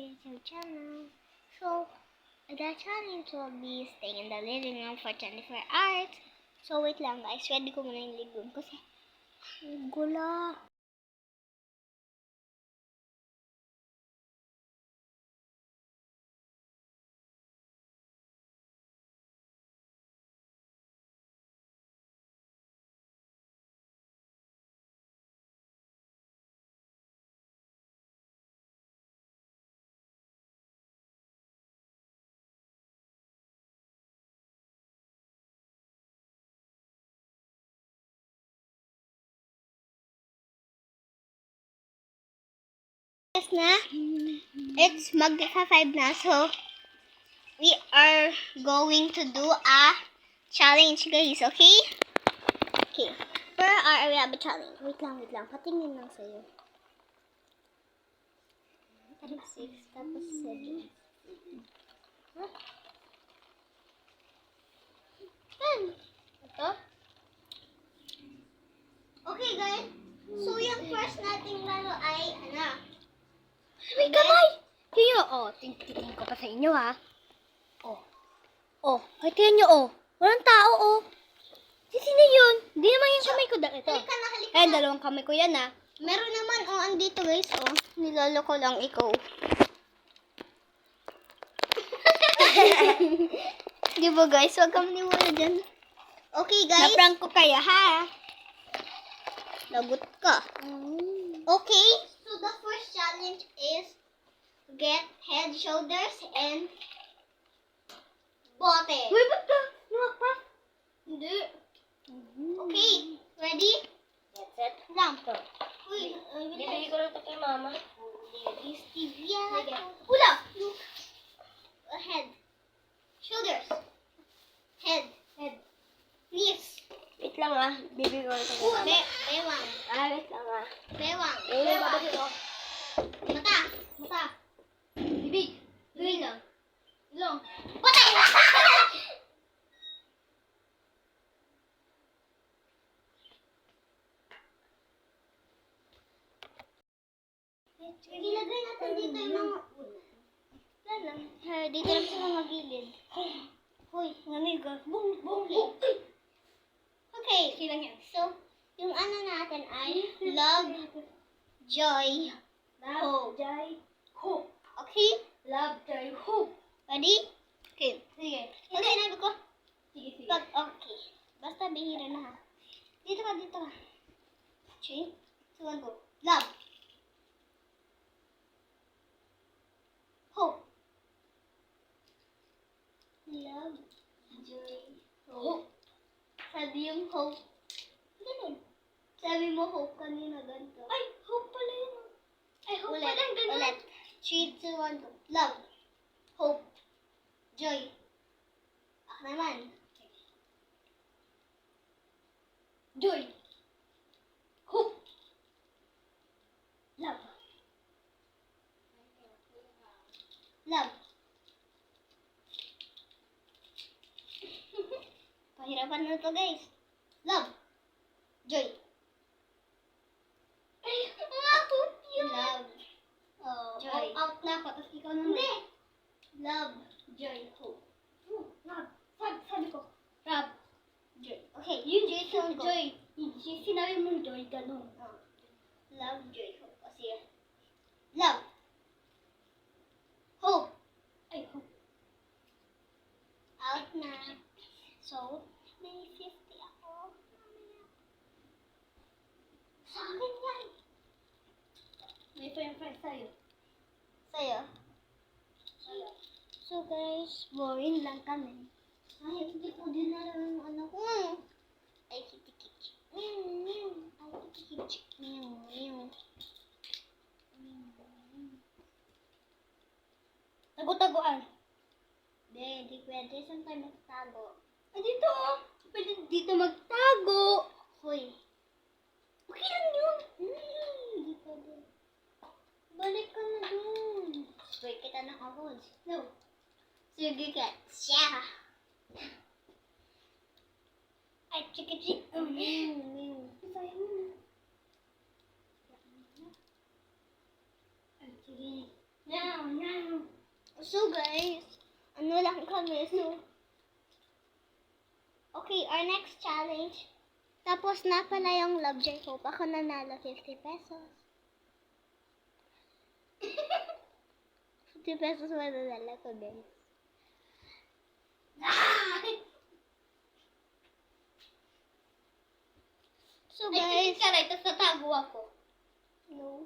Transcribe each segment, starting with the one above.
YouTube channel. So, the challenge will be staying in the living room for 24 hours. So, wait lang guys. Ready ko muna yung living room kasi gula. Na, it's magka-5 na. So, we are going to do a challenge guys, okay? Okay. For our rabbit challenge. Wait lang. Patingin lang sa'yo. Tapos 6, tapos 7. Huh? 10. Ito? Okay guys. So, yung first nating laro ay, May kamay! Tingnan nyo, tingin ko pa sa inyo, ha? Ay, tingnan nyo, walang tao, Sino yun? Hindi naman yung kamay ko. Ito. Halika na. Ayan, dalawang kamay ko yan, ha? Meron naman, andito guys, nilolo ko lang ikaw. Di ba guys, wag kang niwala dyan. Okay guys. Na-prank ko kaya, ha? Lagot ka. Okay, so the first challenge is get head, shoulders, and bote. Uy, ba't ka? Nuwak Hindi. Okay, ready? That's it. Lang. Uy, Bibili ko lang ito kay mama. Stevia. Sige. Hula. Head. Shoulders. Head. Knees. Wait lang, Bibili ko lang ito kay mama. Bewang. Wait lang, Bewang. babalik ko. Mata. Bibig. Ilong. Ilong. Patay! Ilagay natin dito yung mga dito lang sa mga gilid. Hoy, naniga. Okay. Silang yan. So, yung natin ay love, joy, hope. Hope. Okay? Love, joy, hope. Ready? Okay. Sige. Pag sinabi ko, Sige. pag okay. Basta bihira na ha. Dito ka. 3, 2, 1, go. Love. Hope. Love, joy, hope. Sabi yung hope. Ganun. Sabi mo hope kanina ganito. Ay, hope pala yun. Ay, hope Ulit. pala yung ganun. Ulit. 3, 2, 1, go. Love, hope, joy. Ako naman. Joy. Hope. Love. Love. Pahirapan na to guys. Love, joy. Ay, mga hope yun. Love, joy. Out na ako, tapos ikaw naman. Hindi. Love, joy, hope. Love. Sabi ko. Love. Joy. Okay. Yun, Joy, sound go. Joy. Sinabi mong joy, ganun. Love, joy, hope. Kasi, love, hope. Ay, hope. Out na. So, may 50 ako. Sa akin yan. May friend sa'yo. Sa'yo? So guys, boring lang kami. Ay, hindi ko din alam yung ko. Ay, kiti-kiti. Ay, kiti-kiti. Tago-tagoan. Di pwede. Saan tayo magtago? Ay, dito, Pwede dito magtago. Hoy. Okay lang yun. Di pwede. Balik ka na dun. Spray kita ng ahos. No. Sige ka. Siya. Ay, chiki-chiki. Sayang mo. Ay, sige. Now. So guys, ano lang kami. So, okay, our next challenge. Tapos na pala yung love jar ko. Ako nanalo 50 pesos. 50 pesos madadala ko, guys. So guys, Karay, tapos natago ako. no.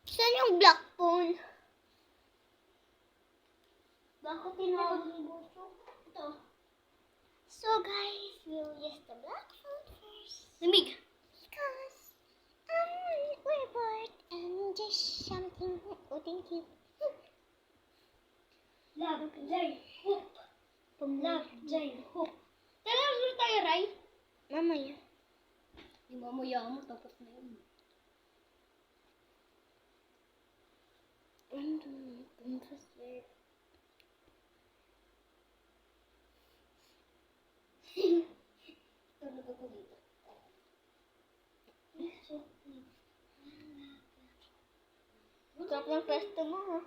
Saan yung black phone? Bakit tinawag ni Boso? Ito. So guys, we'll use the black phone first. Lamig. Because we're bored and just something. Oh, thank you. Love, Jai, hope. Love, Jai, hope. Talagang gusto tayo, Ray? Mamaya. Yung mamaya mo, tapos na yun. Tulog ako dito. Sarap ng pesto mo, ha?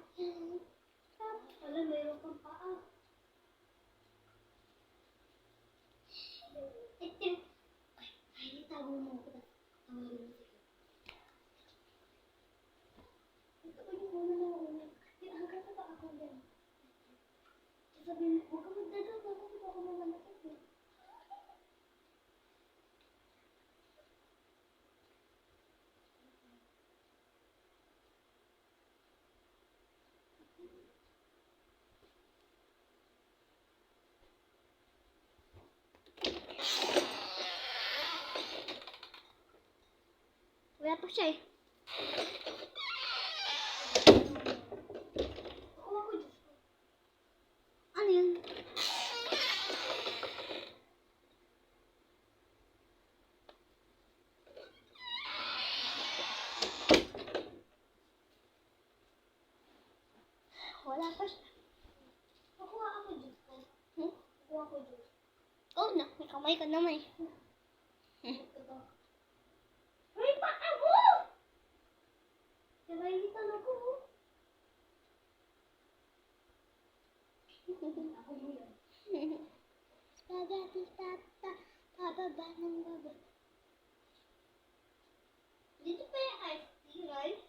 Alam, mayroon kang paa. Ay, itago mo ako. Tawagin mo sige. Ito pa yung una na una. Hanggang sa pa ako dyan. Sasabihin mo, huwag ka magdadaw. Kasi baka mamalakit mo. Wala pa siya, eh. Ako, Diyos ko. Ano yun? Wala pa siya. Nakuha ako, Diyos ko. Nakuha ko, Diyos. Oh, na. May kamay ka naman, eh. Ito. Ay, paa mo! Nakainitan ako. Ako mo yan. Spaghetti tata, pababa ng baba. Dito pa yung ice cream, right?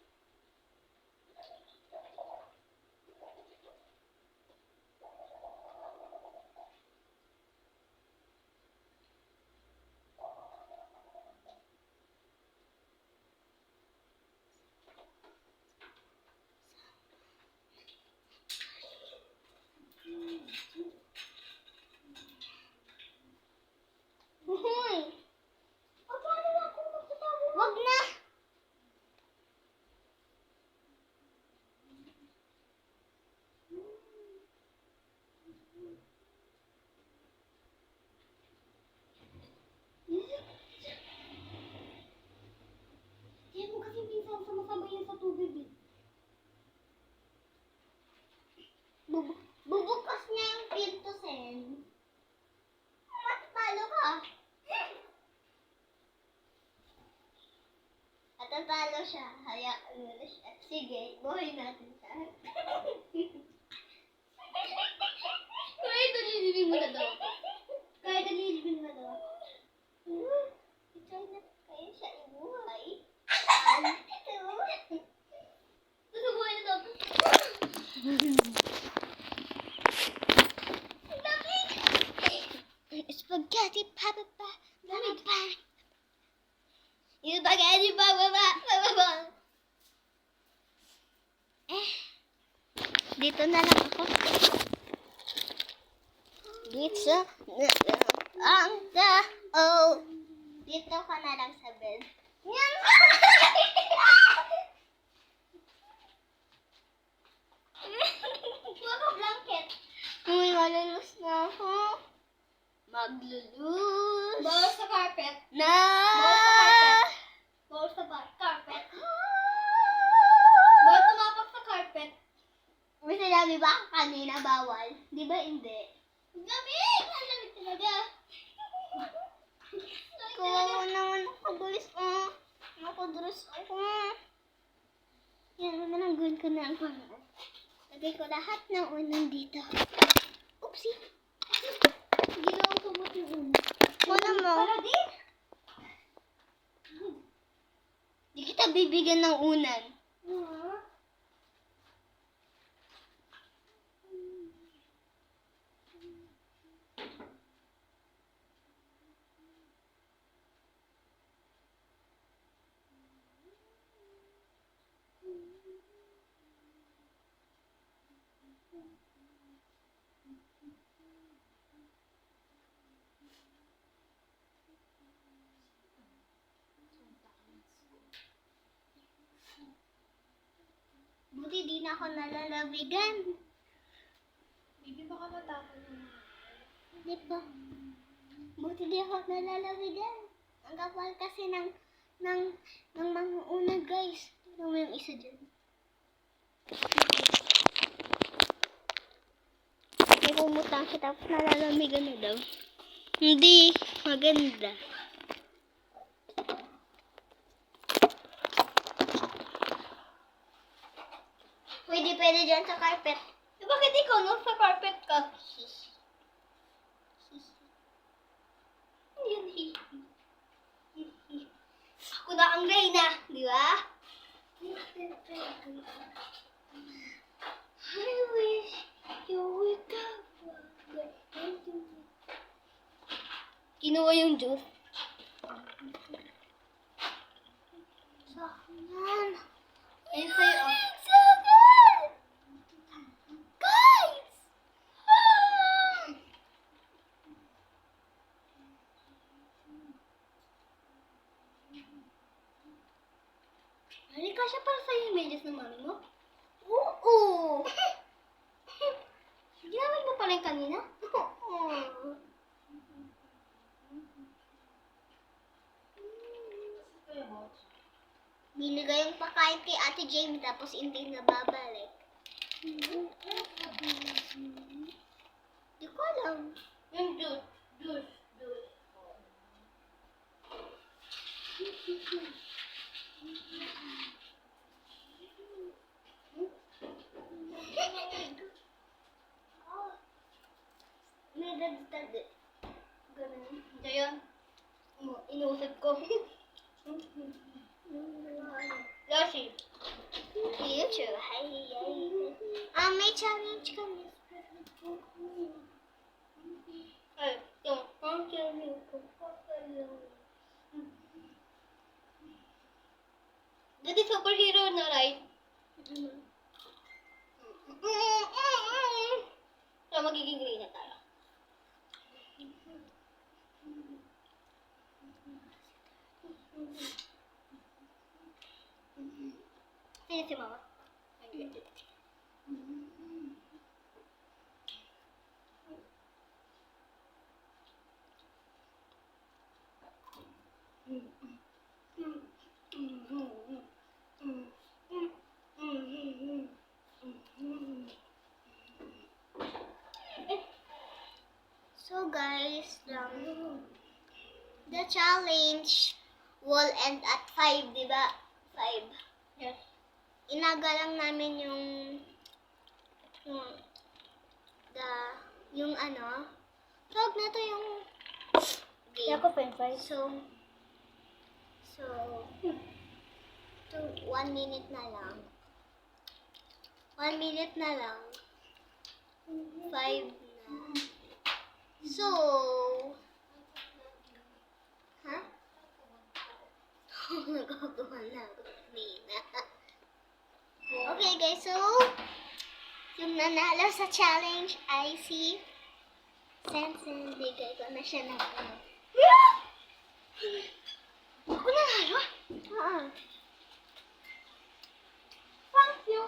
Hoy! Paano ako magtatago? Wag na! Kaya mo kasi minsan sumasabay yan sa tubig eh. Bubukas niya yung pinto, Sen. Matatalo ka. Matatalo siya. Hayaan mo na siya. Sige, buhay natin siya. Kahit nalilibing mo na daw ako. Kahit nalilibing mo na daw ako. I-try na kayo siya ibuhay. Susubuhin na daw ako. Spaghetti, pababa, pababa. Spaghetti, pababa, pababa. Dito na lang ako. Dito ang dito ka na lang sa bed. Yan! Kuha ka blanket. Uy, malulus na ako. Maglulus. Bawal sa carpet. Na! Bawal sa carpet. Bawal tumapak sa carpet. May sinabi ba kanina bawal? Di ba hindi? Lamig! Ang lamig talaga. gusto ko. Yan, mananggun ko na ang parang. Lagay ko lahat ng unan dito. Oopsie. Ginawa ko mo yung unan. Wala mo. Para din? Di kita bibigyan ng unan. Buti di na ako nalalabigan. Bibi, baka matapon mo. Di ba? Buti di ako nalalabigan. Ang kapal kasi ng mga una, guys. Tignan mo yung isa dyan. May pumutang siya tapos nalalamigan na daw. Hindi maganda. Pwede dyan sa carpet. Eh, bakit ikaw no? Sa carpet ka? Yan, Ako na ang reyna, di ba? I wish you would come. Kinuha yung juice. Yan. Ayun sa'yo, oh. So good! Guys! Hindi ka siya para sa'yo yung medyas ng mami mo? Oo! Ginamit mo pala yung kanina? Oo. Binigay yung pakain kay Ate Jamie tapos hindi na babalik. Di ko alam. Yung juice. May dagdag. Ganun. Ito yun. Inuusap ko. Yoshi. YouTube. Hi. May challenge kami. Ay, yung function ko. Dati superhero na, right? So, magiging green na tayo. Sino si mama? So guys, the challenge will end at 5, di ba? 5. Yes. Inaga lang namin yung ano, tawag na to yung game. Ako french fries. So, to 1 minute na lang. 1 minute na lang. 5 na. So, ha? Nagkagawa na ako kanina. Okay guys, so, yung nanalo sa challenge ay si Sensen. Bigay ko na siya ng ano. Ako nanalo? Oo. Thank you.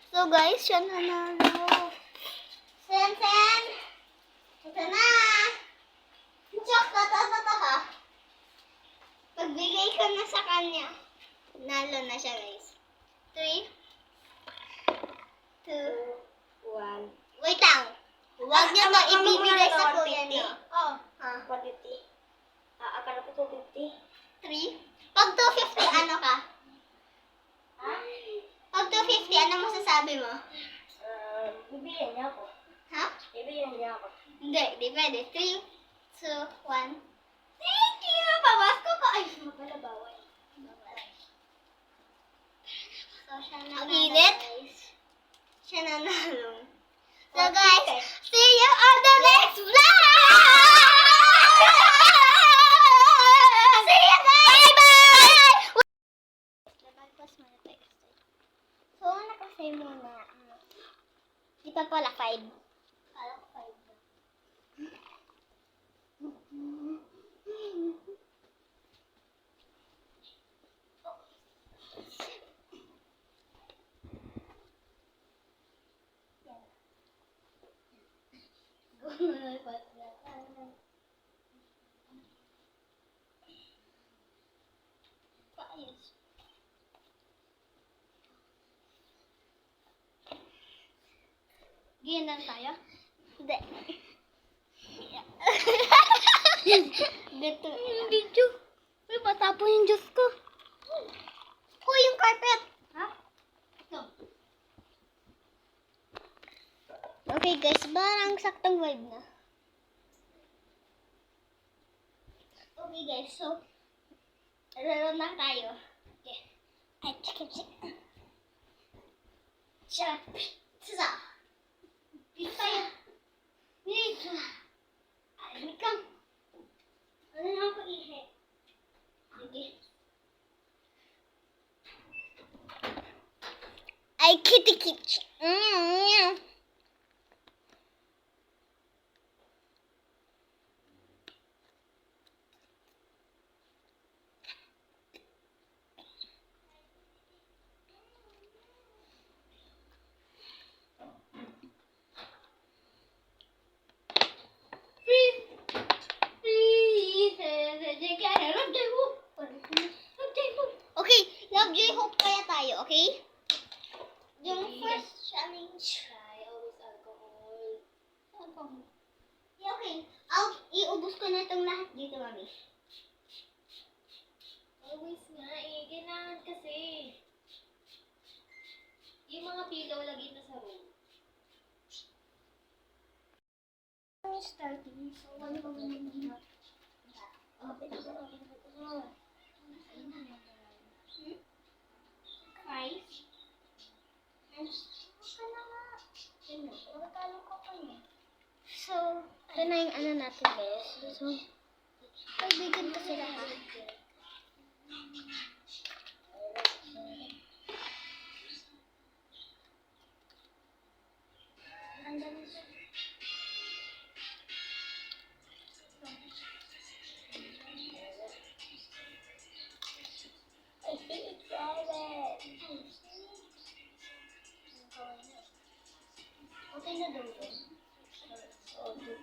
So guys, siya nanalo. Sen! Ito na! Chok, tata ha. Pagbigay ko na sa kanya. Nalo na siya guys. 3, 2, 1. wait lang. Huwag niyo to ibibigay sa kuya niyo. Oh. Ha? 150. Akala ko 250. 3. Pag 250, ano ka? Ha? Pag 250, ano masasabi mo? Bibigyan niya ako. Ha? Bibigyan niya ako. Hindi, di pwede. 3, 2, 1. Thank you! Pabasko ko. Ay, mapalabaway. So, siya na Siya nanalo. So, guys, see you on the next vlog! See you guys! Bye-bye! Nabagpas mo na tayo. So, nakasay muna. Di pa pala 5. Kala ko 5 na. Paayos. Ganyan lang tayo? Hindi. Dito. Yung video. Uy, patapon yung Diyos ko. Uy, yung carpet. Ha? Ito. Okay guys, parang saktong vibe na. Okay guys, so laro na tayo. Okay. Ay, chik. Chak. Sisa. Dito tayo. Dito. Ay, kang. Ano na ako ihe? Sige. Ay, kitty. Okay, love, joy, hope kaya tayo, okay? Yung first challenge. Try always alcohol. Yeah, okay. Iubos ko na itong lahat dito, mami. Always nga eh. Kailangan kasi. Yung mga pillow lagi na sa room. Starting. So, ano ba yung Five. So, ito na yung ano natin, guys. So, kaibigan ko sila, ha? Ang dami siya. I feel excited. Okay na daw yun. Oh, dude.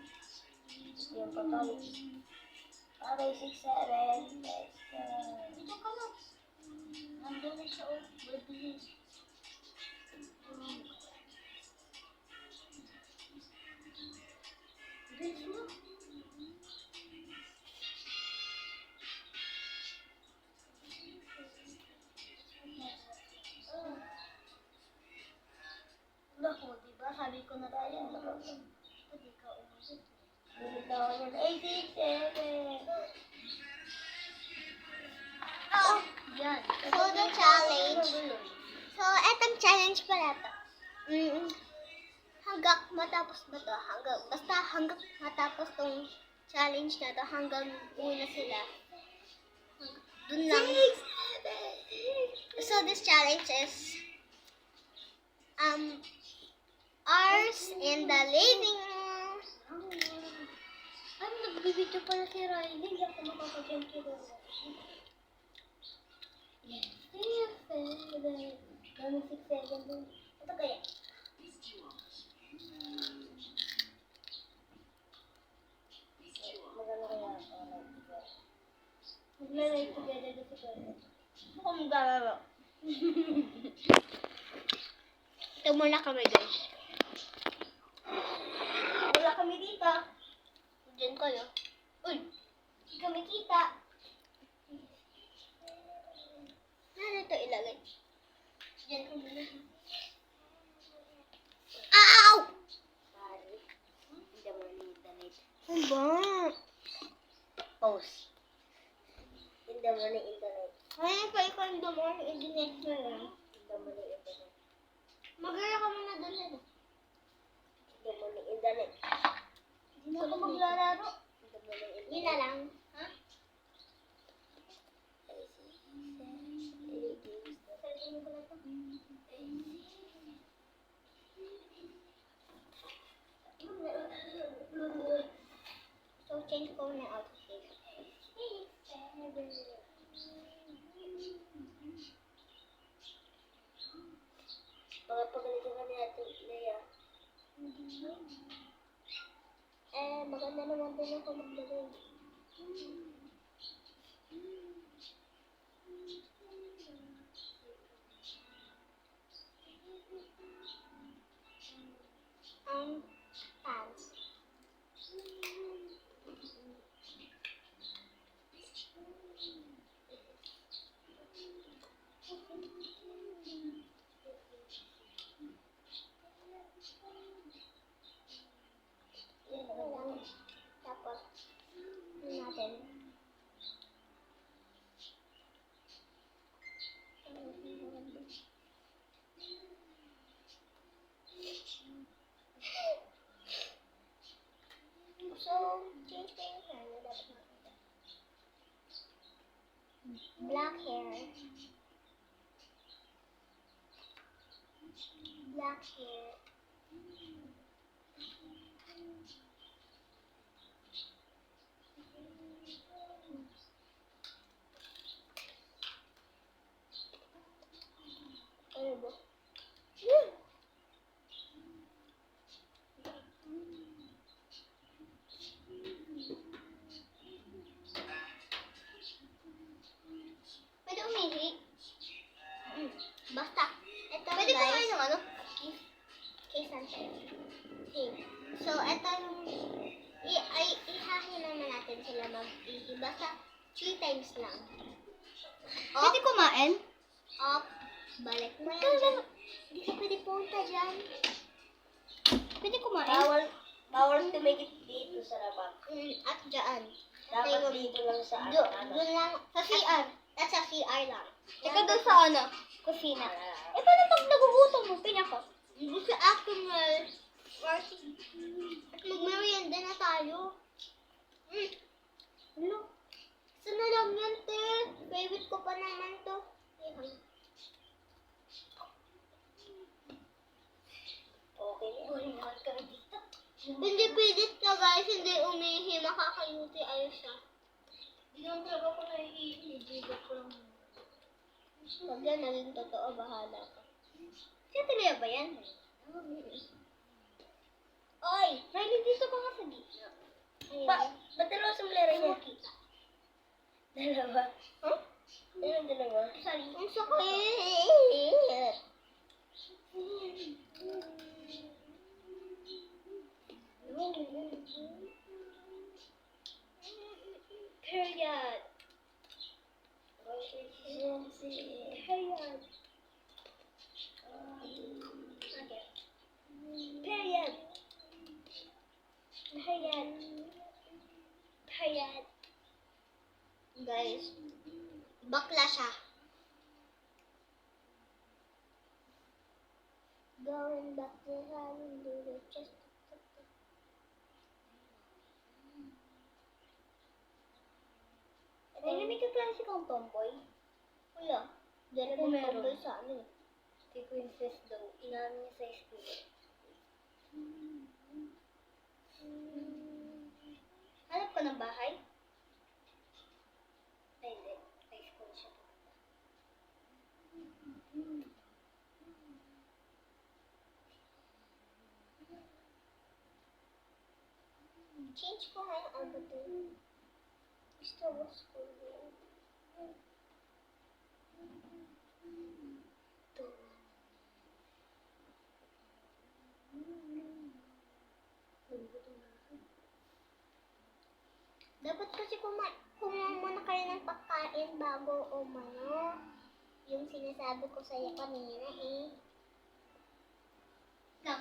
Yung patay. Aray, 6, 7. Dito ka na. Nandun na siya, oh. Baby. Bilis mo. Naku, diba? Sabi ko na tayo. Hindi ka umusip. Bumitaw yun. 8, 6, 7. Oh, yan. So, the challenge. So, etong challenge pala to. Hanggang matapos ba to? Hanggang matapos tong challenge na to, hanggang una sila. Dun lang. So, this challenge is ours in the living room. Ay, nagbibidyo pala si Riley. Hindi ako makakagyan kilo. Yes. 6, 7. Dami 6, 7 dun. Ito kaya. Maganda kaya ako. Maglalay together dito kaya. Ako maglalaro. Ito muna kami, guys. Wala kami dito. Diyan kayo. Uy! Hindi kami kita. Ano ito ilagay? Diyan ka muna. Ow! Pare. Hindi mo na internet. Ano ba? Pause. Hindi mo na internet. Ay, pa ikaw yung dumon. I-dinect mo lang. Hindi mo na internet. Magaya ka muna doon na. Hindi mo na internet. Hindi ako maglalaro. Hindi mo na internet. Yun na lang. Ha? Sarili ko na to. So, change ko na outfit. Mga pagalitan ka ni Ate Lea. Maganda naman din ako maglagay. Pants. Yan lang. Tapos, yun natin. So, change ko yung hair na dapat makita. Black hair. Black hair. Ano ba? Pwede umihi. Basta. Ito Pwede guys. kumain ng ano? Case and okay. So, ito yung ihahin naman natin sila mag-ihi. Basta 3 times lang. Pwede kumain? Up. Balik mo yan dyan. Hindi ka pwede punta dyan. Pwede kumain? Bawal tumigit dito sa labas. At dyan. Dapat dito lang sa ano. Doon lang. Sa CR. At sa CR lang. Ikaw doon sa ano? Kusina. Eh, paano pag nagugutom mo? Pinaka. Hindi sa afternoon. Party. At mag-merienda na tayo. Ano? Gusto na lang yan, te. Favorite ko pa naman to. Okay, ulingan kami dito. Hindi pwede ka guys. Hindi umihi. Makakayuti. Ayos siya. Hindi naman talaga ako nahihinig. Gigot ko lang. Pag yan naging totoo, bahala ka. Siya talaga ba yan? Oy! Riley, dito ka nga sa gitna. Ba't dalawa sa malera niya? Makita. Dalawa? Huh? Ano dalawa? Sorry. Ang sakit. Period. Period. Period. Period. Period. Guys, bakla siya. Going back to having the chest. Ay, may kaklase kang tomboy. Wala. Diyan Ano ako meron? meron sa ano eh. Kay Princess daw. Inamin niya sa school. Hanap ka ng bahay? Ay, hindi. Sa school siya. Change ko nga yung avatar. Gusto ko school yun. Ito. Dapat kasi kumuha muna kayo ng pagkain bago umano. Yung sinasabi ko sa'yo kanina eh. No.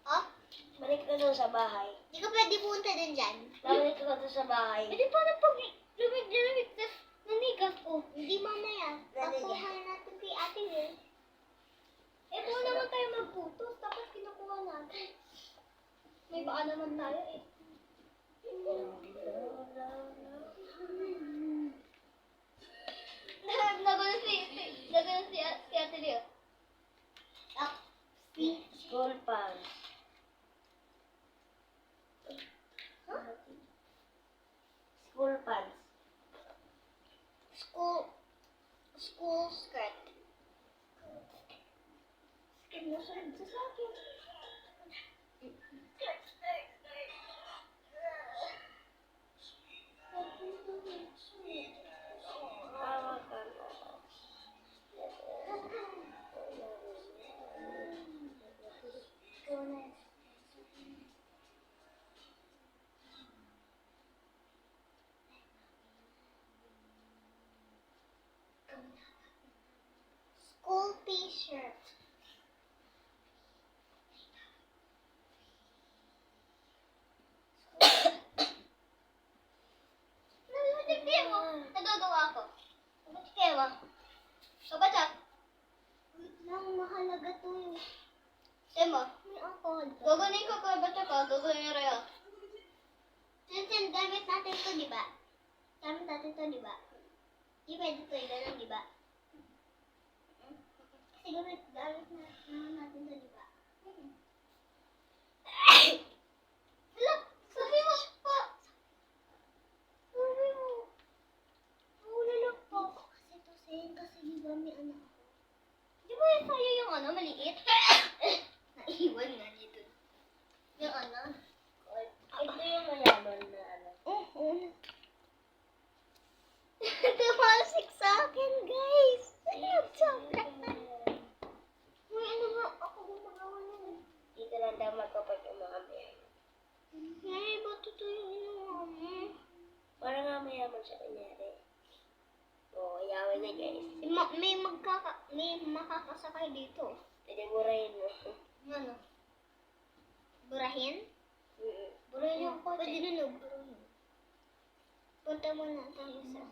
Oh? Balik ka doon sa bahay. Di ka pwede punta din dyan. Balik ka doon sa bahay. Pwede pa na pag lumig-lumig tas nanigas ko. Hindi mamaya. Pakuha natin kay Ate Will. Eh, kung naman tayo magputos, tapos kinukuha natin. May baka naman tayo eh. Nagano si Ate Leo. School pants. School pants. School skirt. Skirt mo sa akin. Tawa ka na. School t-shirt. Nagtitigyan mo. Nagagawa ko. Nagtitigyan mo. Kabatak. Nang mahalaga to yung... Semo. May alcohol. Gagaling ko kabatak ka. Gagaling rin. Sinsin, gamit natin to, di ba? Gamit natin to, di ba? Di pwede to, ganun, di ba? Kasi gamit natin to, di ba? Hala, sabi mo pa. Sabi mo. Wala lang po. Kasi to, sayang kasi di ba may anak ako. Di ba yung sa'yo yung ano, maliit? Naiwan nga dito. Yung ano? Ito yung mayaman na ano. Oo. Tumalsik sa akin, guys. Sobra. May ano ba? Ako gumagawa nun. Dito lang daw magkapag umami. Ay, ba't ito yung inuha mo? Para nga mayaman siya kunyari. Oo, yaman na guys. May makakasakay dito. Pwede burahin mo. Ano? Burahin? Mm-mm. Burahin yung kote. Pwede nun, burahin. Punta muna tayo sa...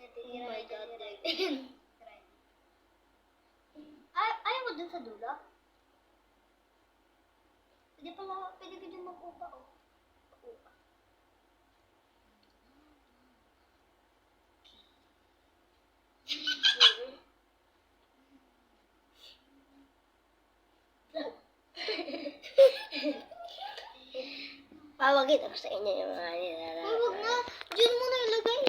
Oh my God, ayaw mo dun sa dulo? Pwede ka dun mag-upa, oh. Upa. Pawagin ako sa inyo yung mga nilalaro. Huwag na. Diyan mo na ilagay.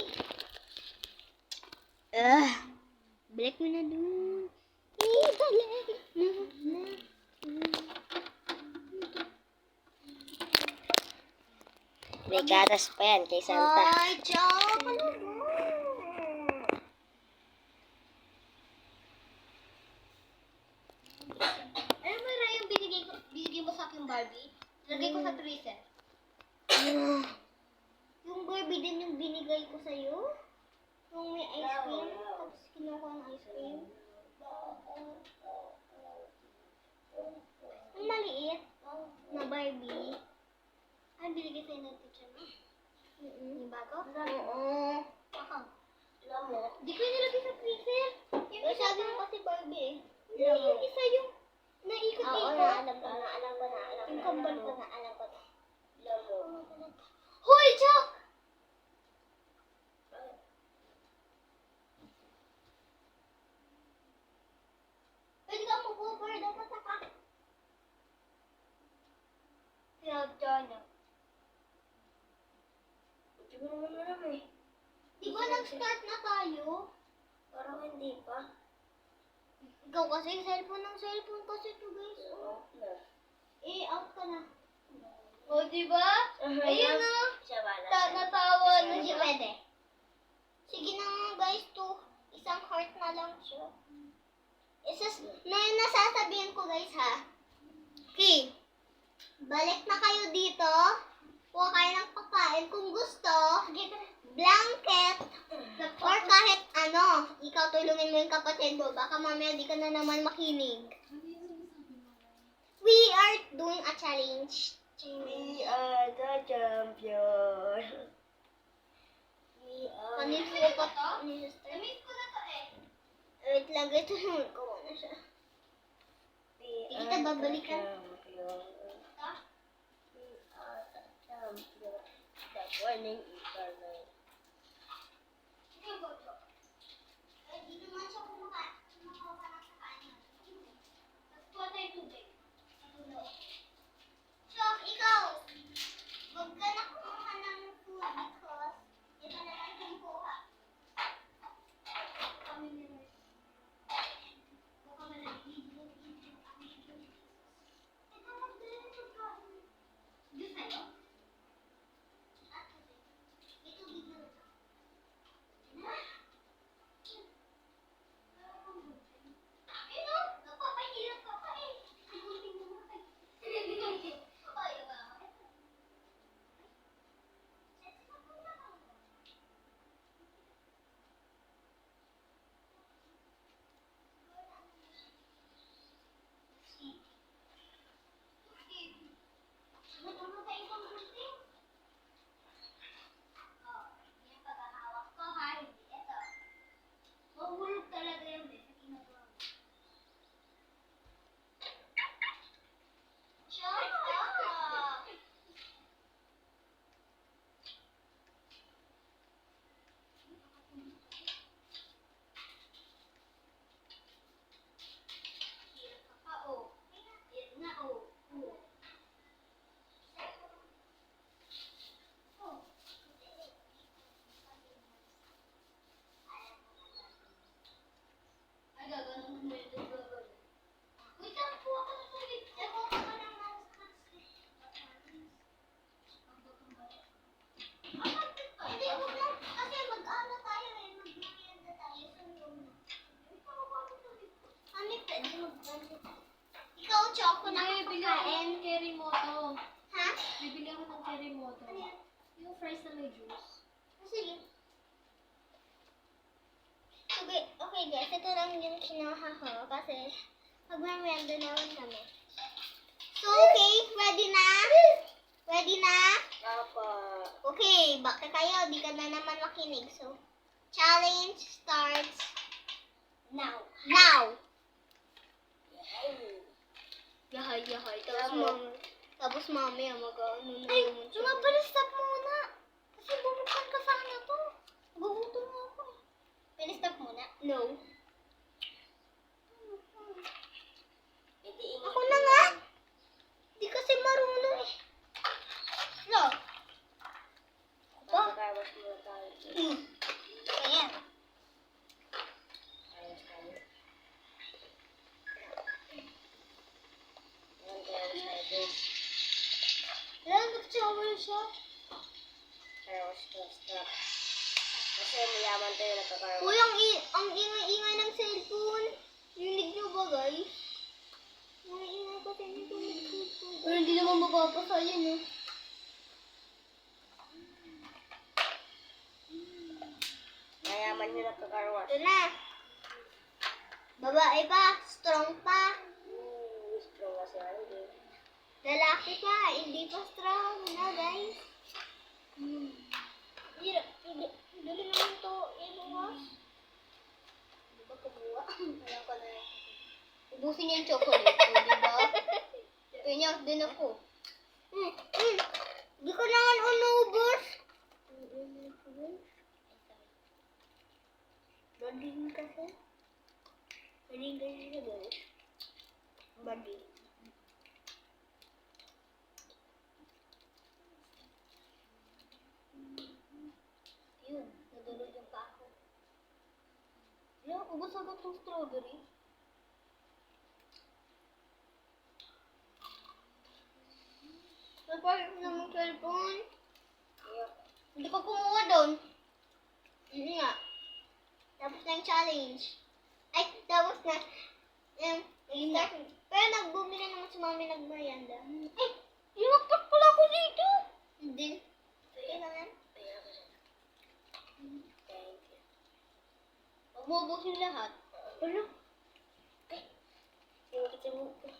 Balik mo na dun. Balik mo na. May gatas pa yan kay Santa. Ay, Jack. Ano ba? Ano ba Ray, yung binigay mo sa akin Barbie? Lagay ko sa freezer. Yung Barbie din yung binigay ko sa'yo? Yung may ice cream? Tapos kinuha ng ice cream? Ang maliit na Barbie. Ay, binigay sa'yo ng teacher mo? Yung bago? Oo. Baka. Alam mo, Di ko nilagay sa freezer. Yung isa sabi mo kasi Barbie eh. Hindi, Alam mo. yung isa yung naikot-ikot. Oo, naalam ko na, alam ko na, alam Yung ko na. kambal ko na, alam ko na. Alam mo. Hoy, Chuck! Pwede ka mag-over, dapat ka. Sinadya niya. Hindi ko naman alam eh. Di ba nag-start na tayo? Parang hindi pa. Ikaw kasi, cellphone ng cellphone kasi to guys. Oo na. out ka na. O, diba? Ayun na. Siya ba? Natawa na siya. Pwede. Sige na nga guys, isang heart na lang siya. Nasasabihan ko guys ha. Okay. Balik na kayo dito. Kuha kayo ng pagkain. Kung gusto, blanket, or kahit ano, ikaw tulungin mo yung kapatid mo. Baka mamaya di ka na naman makinig. We are doing a challenge. We are the champion. We are... Kanil ko pa to? Namiss ko na to eh. Wait lang, ito naman ko muna siya. Hindi kita babalikan. We are the champion. The winning eternal. Hindi naman siya kumakain sa kanin. Tapos kuha tayo tubig. Chok, ikaw! Huwag ka na kumuha ng food because ito na lang kumuha. Kami nila. Baka malagig. Ito magdala ng pagkain. Diyos sa'yo? At tubig. May tubig na rin. Ito, napapahirap ka pa eh. Sagutin mo nga. Ay, bakit? Mahulog talaga yun eh, sa ginagawa mo. Shut up! Hirap ka pa, oh. Hirap nga, oh. Oh. Ay, gagawin mo ito, gagawin. Wait lang po ako ng tubig. Ako ka ng mouse kasi. Hindi, huwag lang. Kasi mag-ano tayo eh. Mag-merienda tayo. Sundo mo. Ikaw ako ng tubig. Ano yung pwede mag-merienda tayo? Ikaw, Choco, Bibili ako nakakakain. ng Kerimoto. Ha? Bibili ako ng Kerimoto. Ano yan? Yung fries na may juice. Sige. Okay guys, ito lang yung kinuha ko kasi mag-merienda naman kami. So, okay, ready na? Ready na? Papa. Okay, baka kayo, di ka na naman makinig. So, challenge starts Now. now. Yahay. Yahay. Tama. Tapos mamaya mag-ano na Ay, naman siya. Stop muna. Kasi bubuksan ka sana to. Gugutom nga ako. Stop muna? No. Ako na nga. Di kasi marunong eh. No. Pagkakas muna tayo. Ayan. Ayos tayo. Ayan tayo. Ayan, nag-shower siya. Stop. Kasi mayaman tayo nakakaroon. Uy, ang ingay-ingay ng cellphone. Rinig niyo ba, guys? Ang ingay kasi nito ng cellphone. Pero hindi naman mababasa yan, eh. Mayaman nyo nakakaroon. Ito na. Babae pa. Strong pa. Strong kasi hindi. Lalaki pa. Hindi pa strong. Na, guys. Dali naman to. Ibuwas. Di ba kabuwa? Alam ko na. Ubusin niya yung chocolate ko, di ba? Pinyak din ako. Di ko naman unubos. Bading kasi. Bading kasi siya, guys. Bading. Yun, nadulog yung pa ako. Ubus agad yung strawberry. Napahit mo naman cellphone. Iyak. Hindi ko kumuha doon. Hindi nga. Tapos na yung challenge. Ay, tapos na. Pero nagbumili naman si mami nagmerienda. Ay, lumagpas pala ako dito. Hindi. Okay lang yan. Iyak ko siya. Thank you. Huwag mo ubusin lahat. Ano? Ay. Tingin mo ko.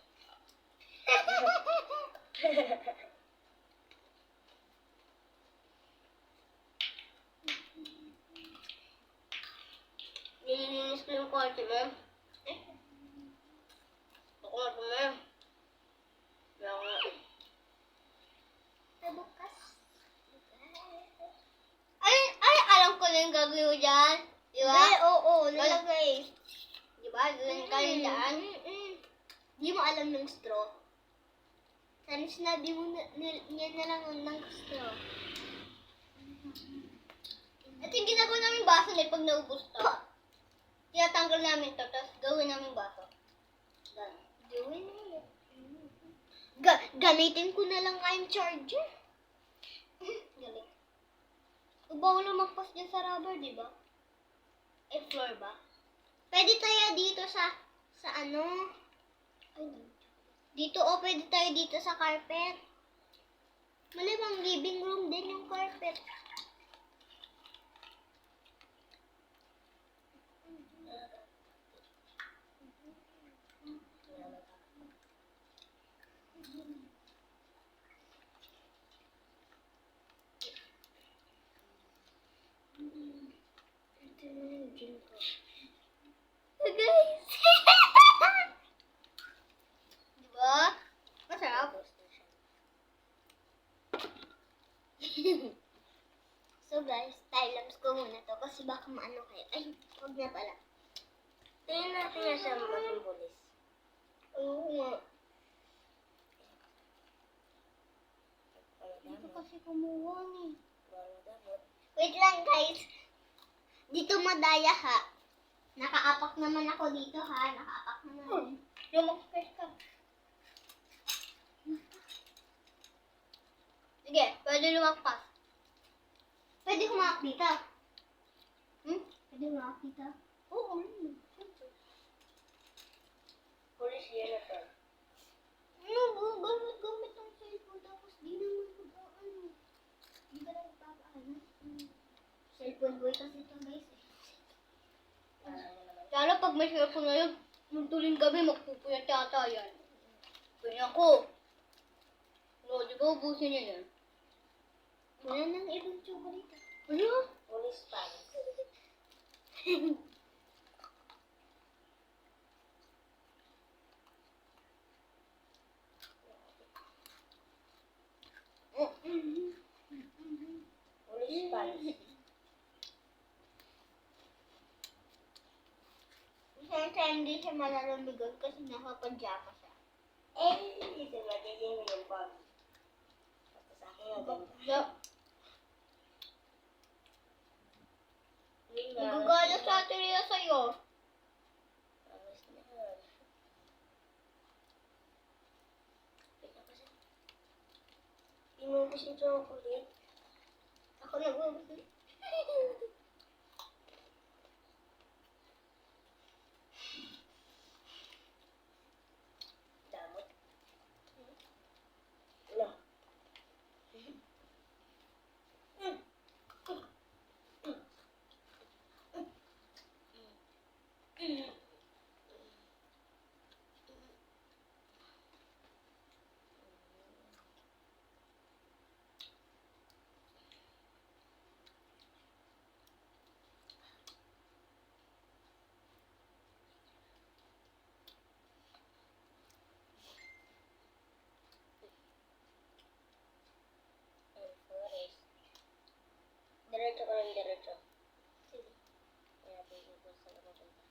Nilinis ko yung kwarto mo. Ako nga mo. Kaya nga. Sa bukas. Ay, alam ko na yung gagawin mo dyan. Di ba? Oo, nalagay. Di ba? Gawin ka rin dyan. Di mo alam ng straw. Sana sinabi mo niya na lang ng straw. At yung ginagawa namin baso na pag naubos to. Tinatanggal namin to, tapos gawin namin baso. Ganun. Gawin mo yun. Gamitin ko na lang nga yung charger. Galing. Bawal lumagpas dyan sa rubber, di ba? Eh, floor ba? Pwede tayo dito sa ano? Ay, dito, pwede tayo dito sa carpet. Malamang living room din yung carpet. Guys! Diba? Masarap. So guys, time-lapse ko muna to kasi baka maano kayo. Ay, huwag na pala. Tingnan natin nga siya magsimbolis. Oo nga. Wala Dito damot. kasi kumuha ni. Wala damot. Wait lang guys. Dito madaya ha. Nakaapak naman ako dito ha. Nakaapak naman. Lumakpas ka. Sige, pwede lumakpas. Pwede kumakap dito. Pwede kumakap dito. Oo, siyempre. Pulis yun na to. Gamit ang cellphone tapos di naman mag-ano. Di ka lang ipapaano. Cellphone boy kasi ito guys. Lalo pag may cellphone na yun, magtuling gabi, magpupuyat yata yan. Ganyan ko. No, di ba ubusin niya yan? Wala nang ibang chocolate. Ano? Pulis pan. Pulis pan. Siyempre, hindi siya malalamigan kasi naka-pajama siya. Ito magiging mo yung bag. Tapos sa akin ang ganda. Nagagala sa atin niya sa'yo. Ayos na yan. Tingnan ko siya. Inubos yung chocolate. Ako nag-ubos. Damot. Wala. Diretso ka lang, diretso. Sige. Kaya tingin ko sa napapunta.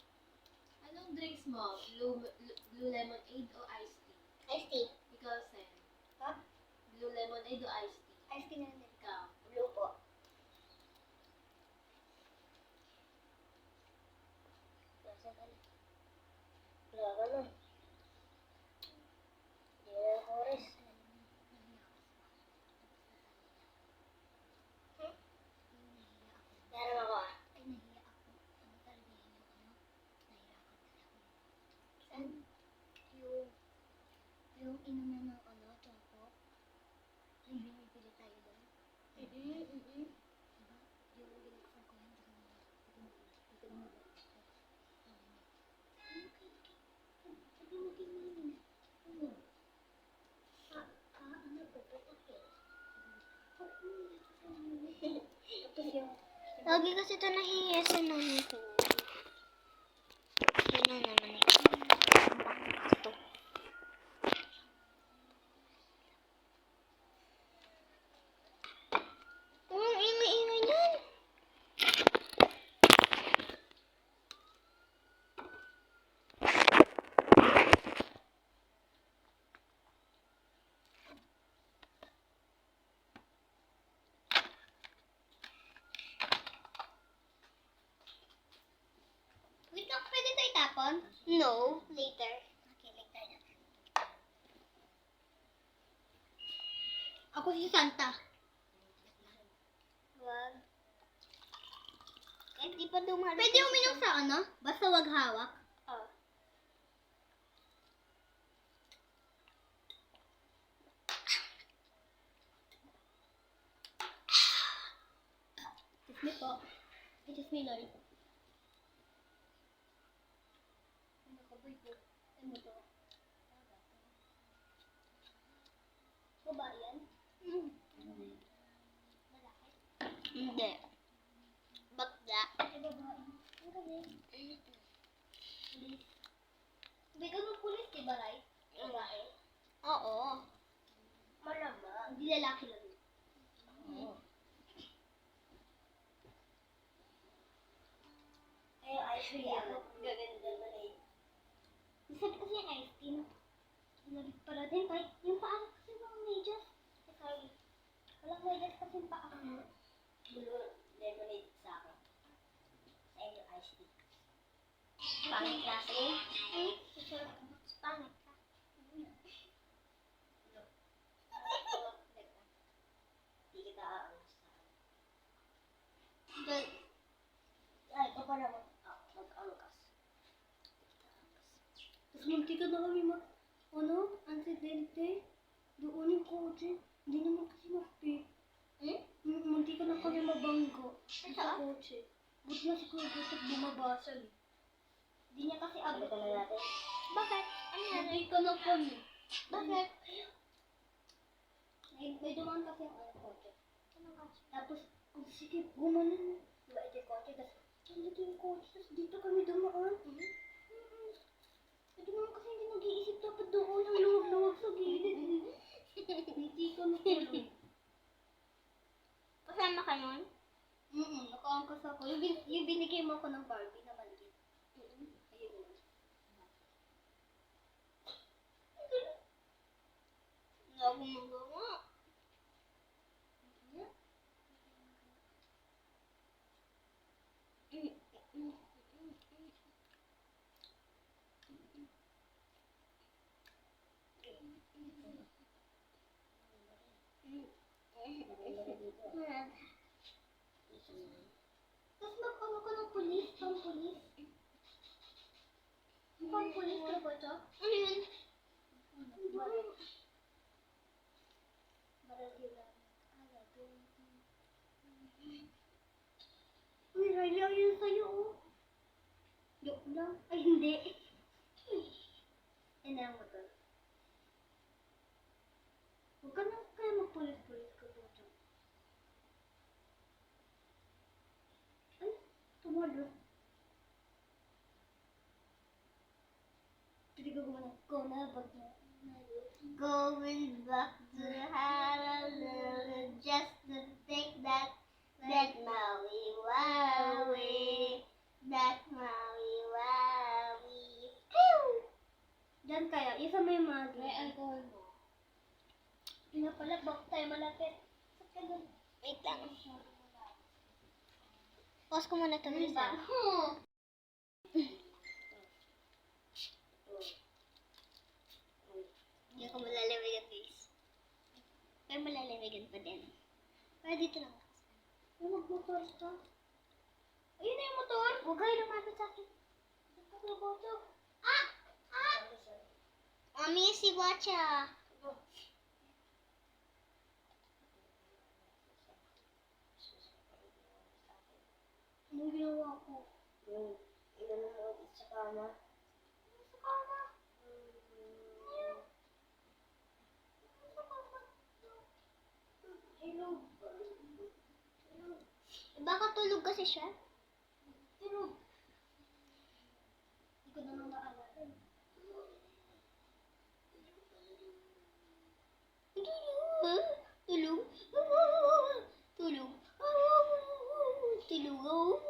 Anong drinks mo? Blue lemonade o iced tea? Iced tea. Ikaw, Sen. Ha? Blue lemonade o iced tea? Iced tea na din. Ikaw. Blue po. Nasaan ka na? Wala ka na. Hindi na yung oras. inom na ng ano, choco. Yung binibili tayo doon. Diba? Yung ginagawa ko yan, hindi ko na sabi mo kay mami. Ano? Ano to? Tapos yung... Lagi kasi ito nahihiya sa nanay ko. Yun na naman ito. Ito. Ang ingay-ingay niyan. Wait lang, pwede tayo tapon? No, later. Okay, later na. Ako si Santa. Wag. Kahit di pa dumalo. Pwede uminom sa ano? Basta wag hawak. Oh. Excuse me po. Excuse me, Lord. Ano ka ba ito? Ano to? Baba yan? Malaki? Hindi. Bakla. Ay, babae. Ang galing. Pulis. Bigyan mo pulis, diba, right? Babae. Oo. Malamang. Hindi lalaki lang. Eh, ice cream ako. Gaganda na eh. Sabi kasi yung ice cream. Nabit pala din kahit yung paa kasi mga medyas. Ay, sorry. Walang medyas kasi yung paa ko. Blue lemonade sa akin. Sa inyo, ice tea. Pangit klase. Sarap. Pangit ka. Hindi kita aangas sa akin. Dal- Ay, ito pa naman. Mag-angkas. Tapos munti ka na kami aksidente. Doon yung kotse. Hindi naman kasi makpi. Munti ka na kami mabanggo. Sa kotse. Buti na si Kuya Gutok bumabasal. Hindi niya kasi abot. Balikan na natin. Bakit? Ano yan? Munti ka na kami. Bakit? May dumaan kasi ang kotse. Tapos, ang sikip, gumanon. Diba ito yung kotse, tapos, dito yung kotse, tapos dito kami dumaan. Ito naman kasi hindi nag-iisip, dapat doon ang luwag-luwag sa gilid. Hindi ka natuloy. Kasama ka nun? Nakaangkas ako. Yung binigay mo ako ng Barbie na maliit. Ayun. Wala akong magawa. Tapos mag-ano ka ng pulis, pang-pulis. Pang-pulis ka ba ito? Ano yun? Uy, Riley, ayun sa'yo, oh. Joke lang. Ay, hindi. Inang mo to. Huwag ka na kaya magpulis-pulis ka po ito. Ay, tumalo. Hindi ko gumana. Go na, bag na. Going back to Honolulu just to take that Maui Wowie, that Maui Wowie. Pew! Diyan kaya, isa may magi. May alcohol mo. Yun na pala, bak tayo malapit. Saan ka doon? Wait lang. Pause ko muna ito. Ano ba? Hindi ko malalamigan, guys. Pero malalamigan pa din. Pero dito lang. Ay, mag-motor ka. Ayun na yung motor. Huwag kayo lumapit sa akin. Nagkakaboto. Mami, si Wacha. Anong ginawa ko? Yung inano mo ulit sa kama. Sa kama. Hello. Baka tulog kasi siya. Tulog. Hindi ko na lang naalala. Tulog.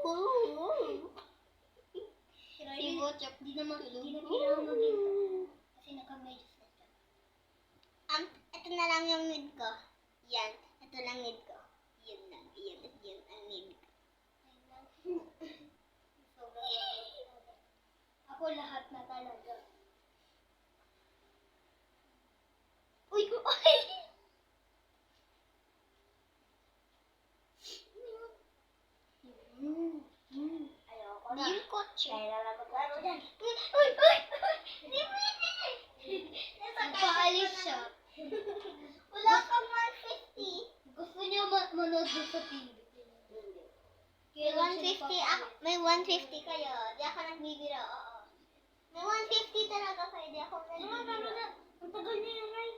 Tulog. Si Bochok. Di na kailangan maging kasi naka-medyo set ka. Ito na lang yung need ko. Yan. Ito lang need ko. Yan lang. Yan at yan ang need ko. Ako lahat na talaga. Uy, ko. Ayoko na. Yung kotse. Kaya na maglaro dyan. Uy! Hindi mo Paalis siya. Wala kang 150. Gusto niya manood doon sa TV. May 150 ako. May 150 kayo. Di ako nagbibiro. Oo. May 150 talaga kayo. Di ako Tama nagbibiro. na. Ang tagal niya yan, Ray.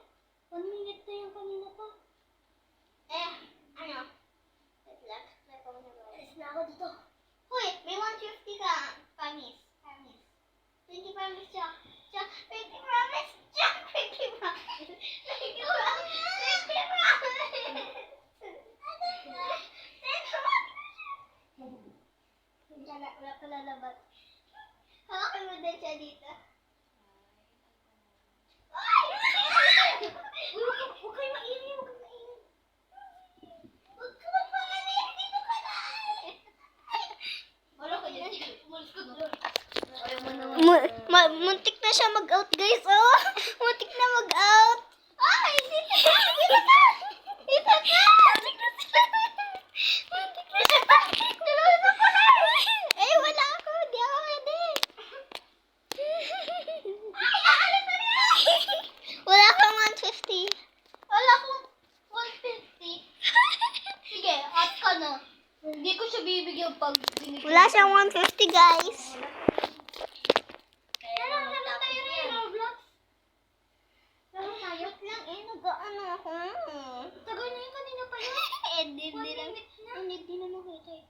1 minute na yung kanina pa. Ano? Wait lang. May phone na ba? Alis na ako dito. Hoy! May 150 ka. Promise. 20 promise siya. 20 promise siya. 20 promise. 20 promise. 20 promise. Wala ka lalabat. Hawakan mo din siya dito. Huwag kayo maingay. Huwag ka magpakalit. Dito ka na. Wala ka dyan. Umalis ka doon. Muntik na siya mag-out, guys. Oh! Muntik na mag-out. Ay! Dito ka! Dito ka! Muntik na sila. Muntik na siya. Nalulog ko na. Eh, wala ako. Di ako pwede. Ay, aalis na niya. Wala akong 150. Wala akong 150. Sige, at ka na. Hindi ko siya bibigyan pag binigyan. Wala siyang 150, guys. Kaya na Laro matapos tayo na rin, yan. Roblox. Laro tayo. Wait lang, nag-ano ako. Tagal na yung kanina pa yun. Hindi 1 lang. minute na. Hindi na makita eh.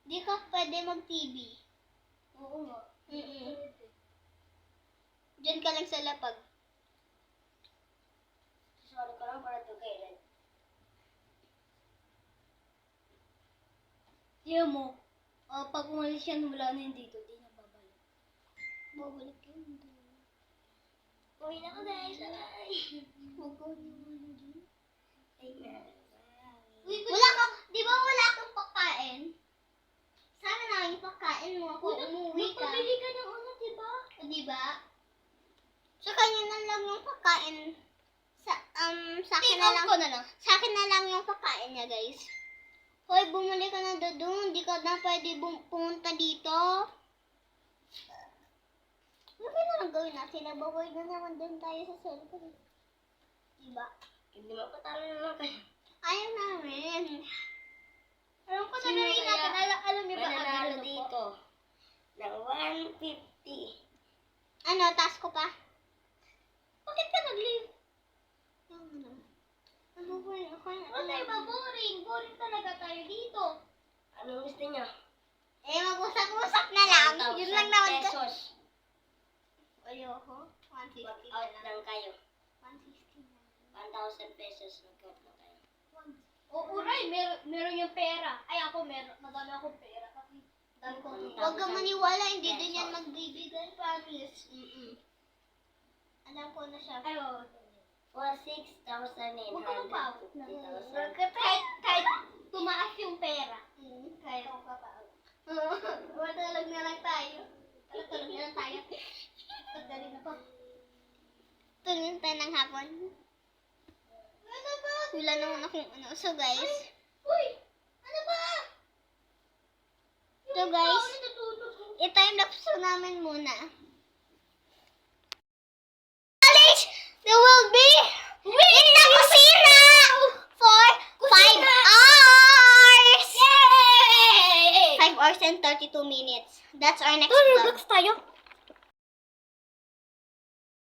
Di ka pwede mag-TV. Oo nga. Diyan ka lang sa lapag. Sorry ko lang para ito kailan. Tiyan mo, pag umalis yan, wala na yun dito. Di na babalik. Babalik yun. Uwi na ka guys. Huwag ko naman dyan. Ay, Wala ka, di ba wala kang pagkain? Sana namin pagkain mo ako. Umuwi ka. Magpabili ka ng ano, diba? O, di ba? So, kanya na lang yung pagkain. Sa akin na lang. Sa akin na lang yung pagkain niya, guys. Hoy, bumalik ka na doon. Di ka na pwede pumunta dito. Ano ba na lang gawin natin? Nababoy na naman din tayo sa cellphone. Diba? Hindi mo patalo naman kayo. Ayaw namin. Alam ko na Sino rin kaya natin. Alam niyo ba ang mananalo ano dito? Ng 150. Ano, task ko pa? Bakit ka nag-leave? Ano ba yun? Ano tayo ba? Boring. Boring talaga tayo dito. Anong gusto niyo? Mag-usap-usap na lang. Yun lang naman. pesos. Ayoko. 150 na Mag-out lang. lang kayo. 150 na lang. 1,000 pesos. Mag-out lang kayo. Oo, Ray. Meron yung pera. Ay, ako madami akong pera. Kasi dami ko Huwag kang maniwala, hindi din yan magbibigay. Promise. Alam ko na siya. Ay, oo. For 6,850. Huwag ka magpaawit na. Kahit tumaas yung pera. Kaya ko papaawit. Matulog na lang tayo. Tulog na lang tayo. Pagdali na pa. Tulog tayo ng hapon. Ano ba? Wala naman akong ano. So guys. Uy! Ano ba? So guys. Ako natutulog. I-time lapse namin muna. College! and 32 minutes. That's our next Tara, vlog. Roblox tayo.